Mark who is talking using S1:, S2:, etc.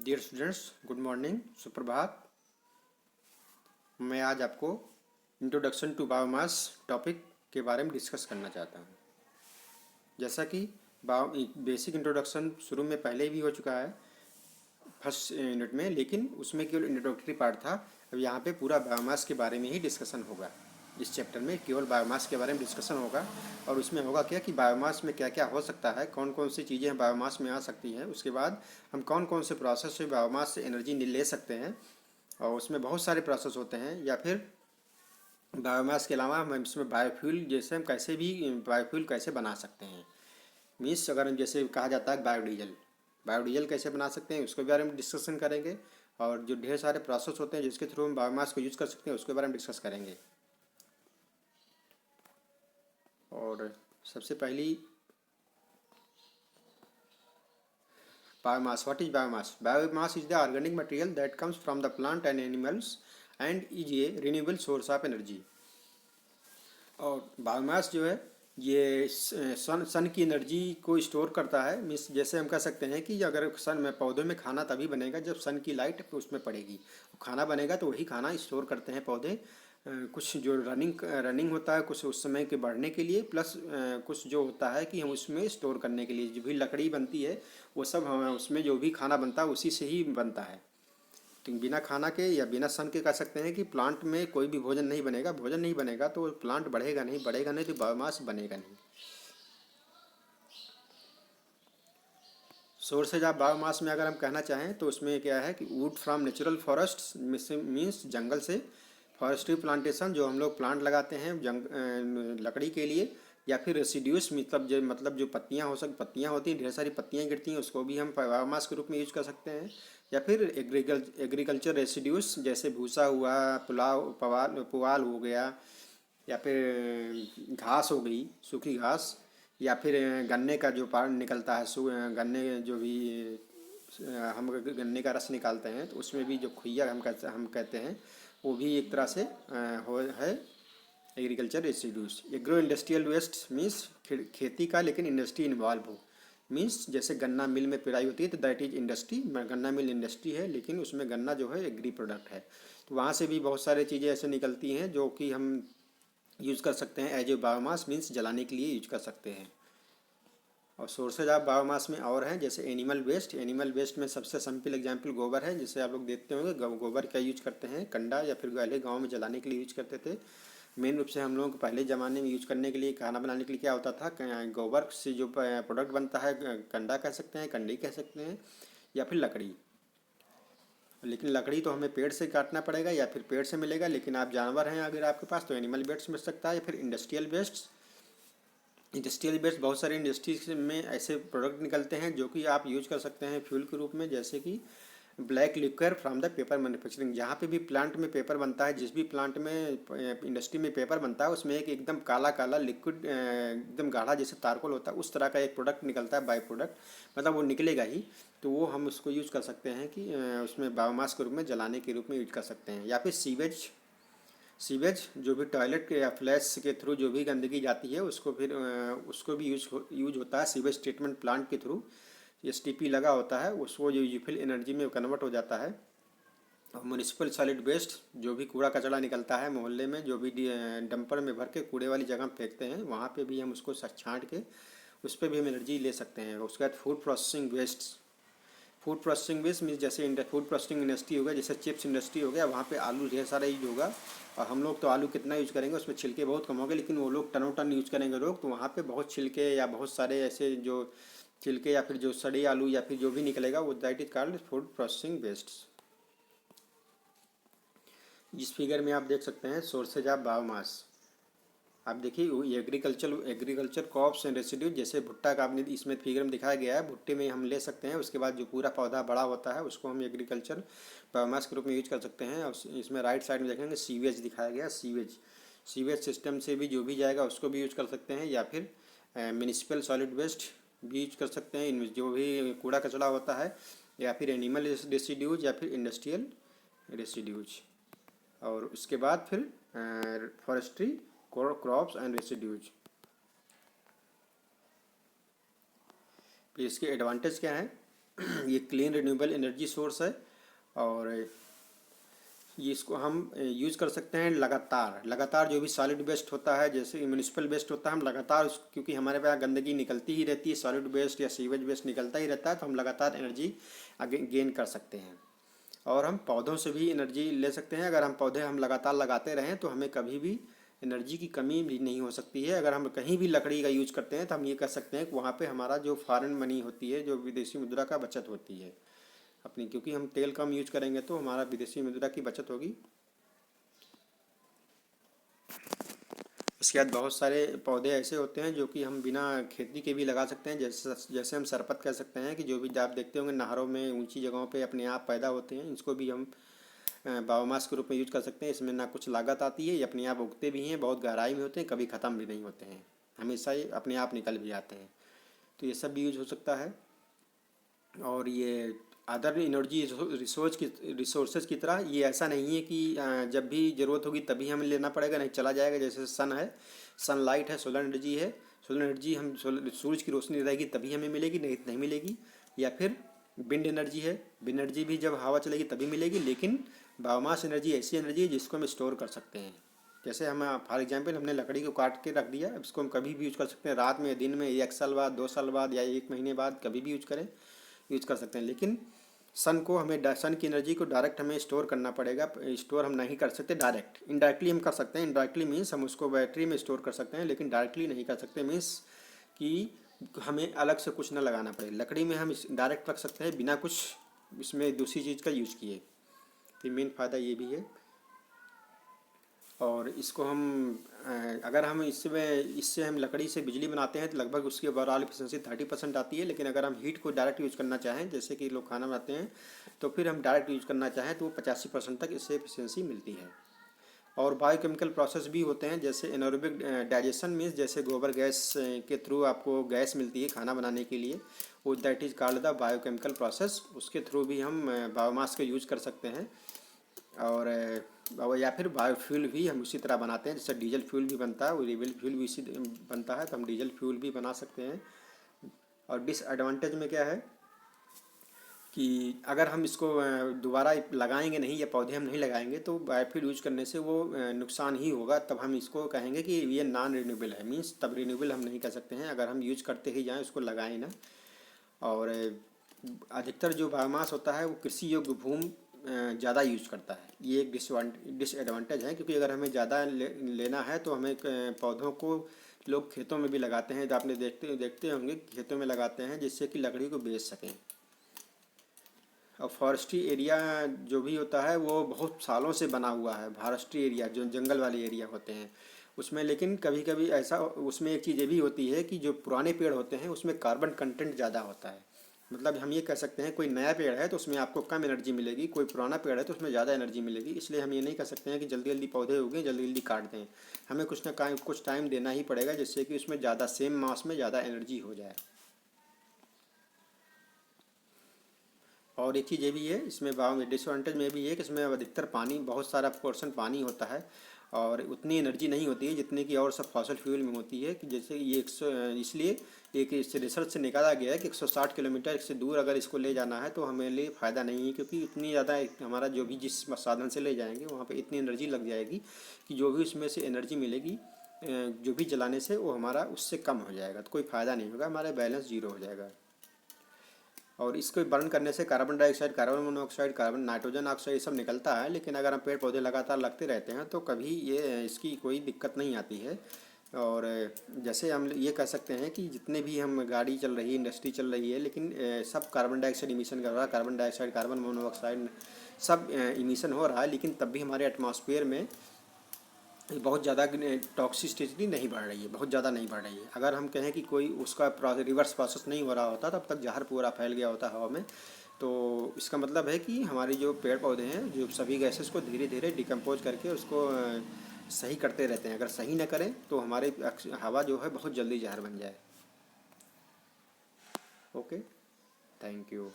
S1: Dear students, good morning, सुप्रभात। मैं आज आपको इंट्रोडक्शन टू बायोमास टॉपिक के बारे में डिस्कस करना चाहता हूँ। जैसा कि बायो बेसिक इंट्रोडक्शन शुरू में पहले भी हो चुका है फर्स्ट यूनिट में, लेकिन उसमें केवल इंट्रोडक्टरी पार्ट था। अब यहाँ पे पूरा बायोमास के बारे में ही डिस्कशन होगा। इस चैप्टर में केवल बायोमास के बारे में डिस्कशन होगा और उसमें होगा क्या कि बायोमास में क्या क्या हो सकता है, कौन कौन सी चीज़ें बायोमास में आ सकती हैं, उसके बाद हम कौन कौन से प्रोसेस से बायोमास से एनर्जी ले सकते हैं। और उसमें बहुत सारे प्रोसेस होते हैं, या फिर बायोमास के अलावा हम इसमें बायोफ्यूल जैसे हम कैसे भी बायोफ्यूल कैसे बना सकते हैं। मीन्स अगर जैसे कहा जाता है बायोडीजल, बायोडीजल कैसे बना सकते हैं उसके बारे में डिस्कशन करेंगे। और जो ढेर सारे प्रोसेस होते हैं जिसके थ्रू हम बायोमास को यूज़ कर सकते हैं उसके बारे में डिस्कस करेंगे। और सबसे पहली biomass. What is biomass? Biomass is the organic material that comes from the plant and animals and is a renewable source of energy. और बायोमास जो है ये सन की एनर्जी को स्टोर करता है। मीन्स जैसे हम कह सकते हैं कि अगर सन में पौधों में खाना तभी बनेगा जब सन की लाइट उसमें पड़ेगी, खाना बनेगा तो वही खाना स्टोर करते हैं पौधे। कुछ जो रनिंग होता है कुछ उस समय के बढ़ने के लिए, प्लस कुछ जो होता है कि हम उसमें स्टोर करने के लिए जो भी लकड़ी बनती है वो सब हम उसमें जो भी खाना बनता है उसी से ही बनता है। तो बिना खाना के या बिना सन के कह सकते हैं कि प्लांट में कोई भी भोजन नहीं बनेगा। भोजन नहीं बनेगा तो प्लांट बढ़ेगा नहीं, बढ़ेगा नहीं तो बायोमास बनेगा नहीं। सोर्सेज ऑफ बायोमास में अगर हम कहना चाहें तो उसमें क्या है कि wood from natural forest means जंगल से, फॉरेस्ट्री प्लांटेशन जो हम लोग प्लांट लगाते हैं लकड़ी के लिए, या फिर रेसिड्यूस मतलब जो पत्तियां पत्तियां होती हैं, ढेर सारी पत्तियां गिरती हैं, उसको भी हम बायोमास के रूप में यूज कर सकते हैं। या फिर एग्रीकल्चर रेसिड्यूस जैसे भूसा हुआ, पुआल हो गया, या फिर घास हो गई, सूखी घास, या फिर गन्ने का जो पार्ट निकलता है, गन्ने जो भी हम गन्ने का रस निकालते हैं तो उसमें भी जो खुइया हम कहते हैं वो भी एक तरह से हो है agriculture residues. Agro industrial waste means खेती का लेकिन इंडस्ट्री इन्वॉल्व हो। मीन्स जैसे गन्ना मिल में पिराई होती है तो दैट इज इंडस्ट्री। गन्ना मिल इंडस्ट्री है लेकिन उसमें गन्ना जो है एग्री प्रोडक्ट है, तो वहाँ से भी बहुत सारी चीज़ें ऐसे निकलती हैं जो कि हम यूज़ कर सकते हैं एज ए बायोमास, मीन्स जलाने के लिए यूज कर सकते हैं। और सोर्सेज ऑफ बायोमास में और हैं जैसे एनिमल वेस्ट। एनिमल वेस्ट में सबसे सिंपल एग्जांपल गोबर है, जिसे आप लोग देखते होंगे। गोबर का यूज करते हैं कंडा या फिर पहले गांव में जलाने के लिए यूज करते थे। मेन रूप से हम लोग पहले ज़माने में यूज करने के लिए, खाना बनाने के लिए क्या होता था, गोबर से जो प्रोडक्ट बनता है कंडा कह सकते हैं, कंडी कह सकते हैं, या फिर लकड़ी। लेकिन लकड़ी तो हमें पेड़ से काटना पड़ेगा या फिर पेड़ से मिलेगा, लेकिन आप जानवर हैं अगर आपके पास तो एनिमल वेस्ट मिल सकता है, या फिर इंडस्ट्रियल वेस्ट। इंडस्ट्रियल वेस्ट बहुत सारे इंडस्ट्रीज में ऐसे प्रोडक्ट निकलते हैं जो कि आप यूज कर सकते हैं फ्यूल के रूप में, जैसे कि black liquid from the paper manufacturing. जहाँ पे भी प्लांट में पेपर बनता है, जिस भी प्लांट में इंडस्ट्री में पेपर बनता है उसमें एक एकदम काला काला लिक्विड, एकदम गाढ़ा जैसे तारकोल होता है, उस तरह का एक प्रोडक्ट निकलता है, बाई प्रोडक्ट मतलब वो निकलेगा ही। तो वो हम उसको यूज़ कर सकते हैं कि उसमें बायोमास के रूप में जलाने के रूप में यूज कर सकते हैं। या फिर सीवेज, सीवेज जो भी टॉयलेट के या फ्लैश के थ्रू जो भी गंदगी जाती है उसको फिर उसको भी यूज होता है सीवेज ट्रीटमेंट प्लांट के थ्रू। एसटीपी लगा होता है, उसको जो यूफिल एनर्जी में कन्वर्ट हो जाता है। और म्यूनिसिपल सॉलिड वेस्ट जो भी कूड़ा कचरा निकलता है मोहल्ले में, जो भी डंपर में भर के कूड़े वाली जगह फेंकते हैं, वहाँ पे भी हम उसको छाँट के उस पर भी हम एनर्जी ले सकते हैं। उसके बाद food processing waste. Food processing waste means जैसे फूड प्रोसेसिंग इंडस्ट्री हो गया, जैसे चिप्स इंडस्ट्री हो गया, वहाँ पे आलू ढेर सारा यूज होगा। और हम लोग तो आलू कितना यूज करेंगे, उसमें छिलके बहुत कम होंगे, लेकिन वो लोग टनों टन यूज करेंगे लोग, तो वहाँ पे बहुत छिलके या बहुत सारे ऐसे जो छिलके या फिर जो सड़े आलू या फिर जो भी निकलेगा वो that is called food processing waste. इस फिगर में आप देख सकते हैं सोर्सेज ऑफ बायोमास। आप देखिए एग्रीकल्चर क्रॉप्स एंड रेसिड्यूज, जैसे भुट्टा का आपने इसमें फिगर में दिखाया गया है, भुट्टे में हम ले सकते हैं। उसके बाद जो पूरा पौधा बड़ा होता है उसको हम एग्रीकल्चर बायोमास के रूप में यूज कर सकते हैं। और इसमें राइट साइड में देखेंगे सीवेज दिखाया गया, सीवेज सीवेज सिस्टम से भी जो भी जाएगा उसको भी यूज कर सकते हैं, या फिर म्यूनिसिपल सॉलिड वेस्ट भी यूज कर सकते हैं, इनमें जो भी कूड़ा कचरा होता है, या फिर एनिमल रेसिड्यूज या फिर इंडस्ट्रियल रेसिड्यूज। और उसके बाद फिर फॉरेस्ट्री क्रॉप्स एंड रेसिड्यूज। फिर इसके एडवांटेज क्या है ये क्लीन रिन्यूएबल एनर्जी सोर्स है और ये इसको हम यूज़ कर सकते हैं लगातार लगातार। जो भी सॉलिड वेस्ट होता है जैसे म्यूनिसिपल वेस्ट होता है, हम लगातार क्योंकि हमारे पास गंदगी निकलती ही रहती है, सॉलिड वेस्ट या सीवेज वेस्ट निकलता ही रहता है, तो हम लगातार एनर्जी गेन कर सकते हैं। और हम पौधों से भी एनर्जी ले सकते हैं। अगर हम पौधे हम लगातार लगाते रहें तो हमें कभी भी एनर्जी की कमी भी नहीं हो सकती है। अगर हम कहीं भी लकड़ी का यूज करते हैं तो हम ये कर सकते हैं कि वहाँ पे हमारा जो फॉरेन मनी होती है, जो विदेशी मुद्रा का बचत होती है अपनी, क्योंकि हम तेल कम यूज करेंगे तो हमारा विदेशी मुद्रा की बचत होगी। इसके बाद बहुत सारे पौधे ऐसे होते हैं जो कि हम बिना खेती के भी लगा सकते हैं। जैसे जैसे हम सरपत कह सकते हैं कि जो भी आप देखते होंगे नहरों में ऊंची जगहों पे अपने आप पैदा होते हैं, इसको भी हम बायोमास के रूप में यूज कर सकते हैं। इसमें ना कुछ लागत आती है, ये अपने आप उगते भी हैं, बहुत गहराई में होते हैं, कभी ख़त्म भी नहीं होते हैं, हमेशा ये अपने आप निकल भी आते हैं। तो ये सब भी यूज हो सकता है। और ये अदर एनर्जी रिसोर्सेज की तरह ये ऐसा नहीं है कि जब भी ज़रूरत होगी तभी हमें लेना पड़ेगा, नहीं चला जाएगा। जैसे सन है, सनलाइट है, सोलर एनर्जी है। सोलर एनर्जी हम सूरज की रोशनी रहेगी तभी हमें मिलेगी, नहीं नहीं मिलेगी। या फिर विंड एनर्जी है, विंड एनर्जी भी जब हवा चलेगी तभी मिलेगी। लेकिन बायोमास एनर्जी ऐसी एनर्जी है जिसको हम स्टोर कर सकते हैं। जैसे हम फॉर एग्जांपल हमने लकड़ी को काट के रख दिया, इसको हम कभी भी यूज कर सकते हैं, रात में, दिन में, 1 साल बाद, 2 साल बाद या 1 महीने बाद, कभी भी यूज कर सकते हैं। लेकिन सन को हमें सन की एनर्जी को डायरेक्ट हमें स्टोर करना पड़ेगा। स्टोर हम नहीं कर सकते डायरेक्ट, इनडायरेक्टली हम कर सकते हैं। इनडायरेक्टली मीन्स हम उसको बैटरी में स्टोर कर सकते हैं, लेकिन डायरेक्टली नहीं कर सकते। मीन्स कि हमें अलग से कुछ ना लगाना पड़े। लकड़ी में हम डायरेक्ट रख सकते हैं बिना कुछ इसमें दूसरी चीज़ का यूज़ किए। तो मेन फ़ायदा ये भी है। और इसको हम अगर हम इससे हम लकड़ी से बिजली बनाते हैं तो लगभग उसकी ओवरऑल एफिशिएंसी 30% आती है। लेकिन अगर हम हीट को डायरेक्ट यूज़ करना चाहें, जैसे कि लोग खाना बनाते हैं, तो फिर हम डायरेक्ट यूज़ करना चाहें तो वो 85% तक इससे एफिशिएंसी मिलती है। और बायोकेमिकल प्रोसेस भी होते हैं, जैसे एनारोबिक डाइजेशन मीन्स जैसे गोबर गैस के थ्रू आपको गैस मिलती है खाना बनाने के लिए, वो that is called the biochemical process. उसके थ्रू भी हम बायोमास का यूज कर सकते हैं। और या फिर बायोफ्यूल भी हम उसी तरह बनाते हैं, जैसे डीजल फ्यूल भी बनता है, वो रियल फ्यूल भी इसी बनता है, तो हम डीजल फ्यूल भी बना सकते हैं। और डिसएडवांटेज में क्या है कि अगर हम इसको दोबारा लगाएंगे नहीं या पौधे हम नहीं लगाएंगे तो बायोफ्यूल यूज करने से वो नुकसान ही होगा। तब हम इसको कहेंगे कि ये नॉन रिन्यूएबल है, मीन्स तब रिन्यूएबल हम नहीं कह सकते हैं अगर हम यूज करते ही जाएँ, उसको लगाएं ना। और अधिकतर जो बायोमास होता है वो कृषि योग्य भूमि ज़्यादा यूज करता है। ये एक डिसएडवांटेज है, क्योंकि अगर हमें ज़्यादा लेना है तो हमें पौधों को लोग खेतों में भी लगाते हैं, तो आपने देखते होंगे खेतों में लगाते हैं जिससे कि लकड़ी को बेच सकें। और फॉरेस्ट्री एरिया जो भी होता है वो बहुत सालों से बना हुआ है। फॉरेस्ट्री एरिया जो जंगल वाले एरिया होते हैं उसमें, लेकिन कभी कभी ऐसा उसमें एक चीज़ ये भी होती है कि जो पुराने पेड़ होते हैं उसमें कार्बन कंटेंट ज़्यादा होता है। मतलब हम ये कह सकते हैं कोई नया पेड़ है तो उसमें आपको कम एनर्जी मिलेगी, कोई पुराना पेड़ है तो उसमें ज़्यादा एनर्जी मिलेगी। इसलिए हम ये नहीं कह सकते हैं कि जल्दी जल्दी पौधे उगें, जल्दी जल्दी काट दें। हमें कुछ टाइम देना ही पड़ेगा जिससे कि उसमें ज़्यादा सेम मास में ज़्यादा एनर्जी हो जाए। और एक चीज़ ये भी है इसमें डिसएडवांटेज में भी है कि इसमें अधिकतर पानी, बहुत सारा पोर्शन पानी होता है और उतनी एनर्जी नहीं होती है जितने की और सब फॉसल फ्यूल में होती है। कि जैसे ये इसलिए एक इससे रिसर्च से निकाला गया है कि 160 किलोमीटर से दूर अगर इसको ले जाना है तो हमें लिए फ़ायदा नहीं है, क्योंकि इतनी ज़्यादा हमारा जो भी जिस साधन से ले जाएंगे वहाँ पे इतनी एनर्जी लग जाएगी कि जो भी उसमें से एनर्जी मिलेगी जो भी जलाने से वो हमारा उससे कम हो जाएगा, तो कोई फ़ायदा नहीं होगा, हमारा बैलेंस जीरो हो जाएगा। और इसको बर्न करने से carbon dioxide, carbon monoxide, carbon nitrogen oxide ये सब निकलता है। लेकिन अगर हम पेड़ पौधे लगातार लगते रहते हैं तो कभी ये इसकी कोई दिक्कत नहीं आती है। और जैसे हम ये कह सकते हैं कि जितने भी हम गाड़ी चल रही है, इंडस्ट्री चल रही है, लेकिन सब कार्बन डाइऑक्साइड इमिशन कर रहा है, कार्बन डाइऑक्साइड, कार्बन मोनोऑक्साइड सब इमिशन हो रहा है, लेकिन तब भी हमारे एटमॉस्फेयर में बहुत ज़्यादा टॉक्सिसिटी नहीं बढ़ रही है, बहुत ज़्यादा नहीं बढ़ रही है। अगर हम कहें कि कोई उसका रिवर्स प्रोसेस नहीं हो रहा होता तब तक जहर पूरा फैल गया होता हवा में। तो इसका मतलब है कि हमारी जो पेड़ पौधे हैं जो सभी गैसेस को धीरे धीरे डिकम्पोज करके उसको सही करते रहते हैं। अगर सही न करें तो हमारे हवा जो है बहुत जल्दी जहर बन जाए। Okay, thank you.